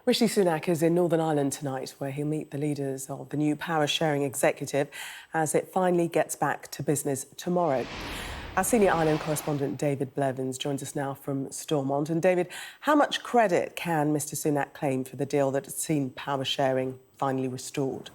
Rishi Sunak is in Northern Ireland tonight, where he'll meet the leaders of the new power-sharing executive as it finally gets back to business tomorrow. Our senior Ireland correspondent David Blevins joins us now from Stormont. And David, how much credit can Mr Sunak claim for the deal that has seen power-sharing finally restored?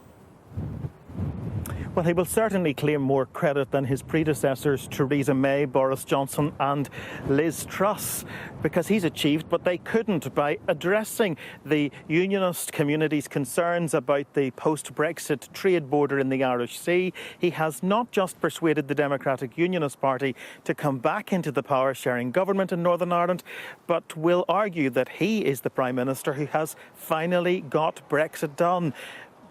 Well, he will certainly claim more credit than his predecessors, Theresa May, Boris Johnson and Liz Truss, because he's achieved what they couldn't by addressing the unionist community's concerns about the post-Brexit trade border in the Irish Sea. He has not just persuaded the Democratic Unionist Party to come back into the power-sharing government in Northern Ireland, but will argue that he is the Prime Minister who has finally got Brexit done.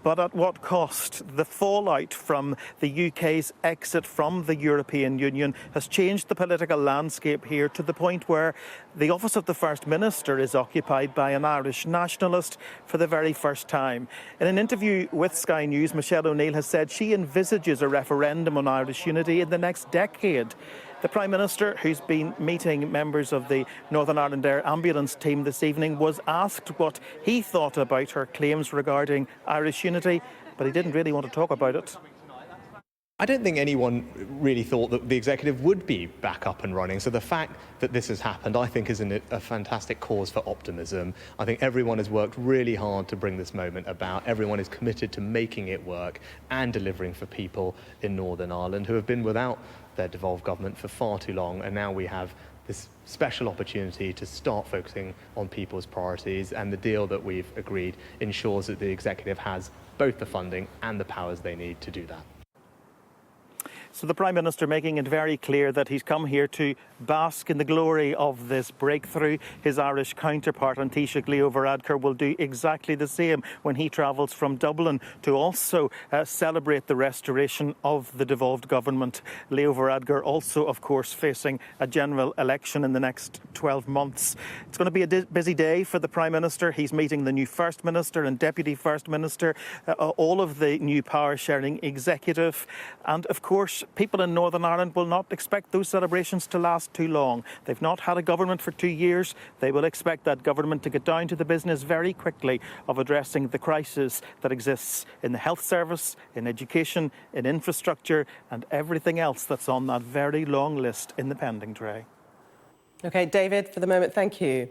But at what cost? The fallout from the UK's exit from the European Union has changed the political landscape here to the point where the office of the First Minister is occupied by an Irish nationalist for the very first time. In an interview with Sky News, Michelle O'Neill has said she envisages a referendum on Irish unity in the next decade. The Prime Minister, who's been meeting members of the Northern Ireland Air Ambulance team this evening, was asked what he thought about her claims regarding Irish unity, but he didn't really want to talk about it. I don't think anyone really thought that the executive would be back up and running. So the fact that this has happened, I think, is a fantastic cause for optimism. I think everyone has worked really hard to bring this moment about. Everyone is committed to making it work and delivering for people in Northern Ireland who have been without their devolved government for far too long. And now we have this special opportunity to start focusing on people's priorities. And the deal that we've agreed ensures that the executive has both the funding and the powers they need to do that. So the Prime Minister making it very clear that he's come here to bask in the glory of this breakthrough. His Irish counterpart, Taoiseach Leo Varadkar, will do exactly the same when he travels from Dublin to also celebrate the restoration of the devolved government. Leo Varadkar also, of course, facing a general election in the next 12 months. It's going to be a busy day for the Prime Minister. He's meeting the new First Minister and Deputy First Minister, all of the new power-sharing executive, and, of course, people in Northern Ireland will not expect those celebrations to last too long. They've not had a government for 2 years. They will expect that government to get down to the business very quickly of addressing the crisis that exists in the health service, in education, in infrastructure and everything else that's on that very long list in the pending tray. OK, David, for the moment, thank you.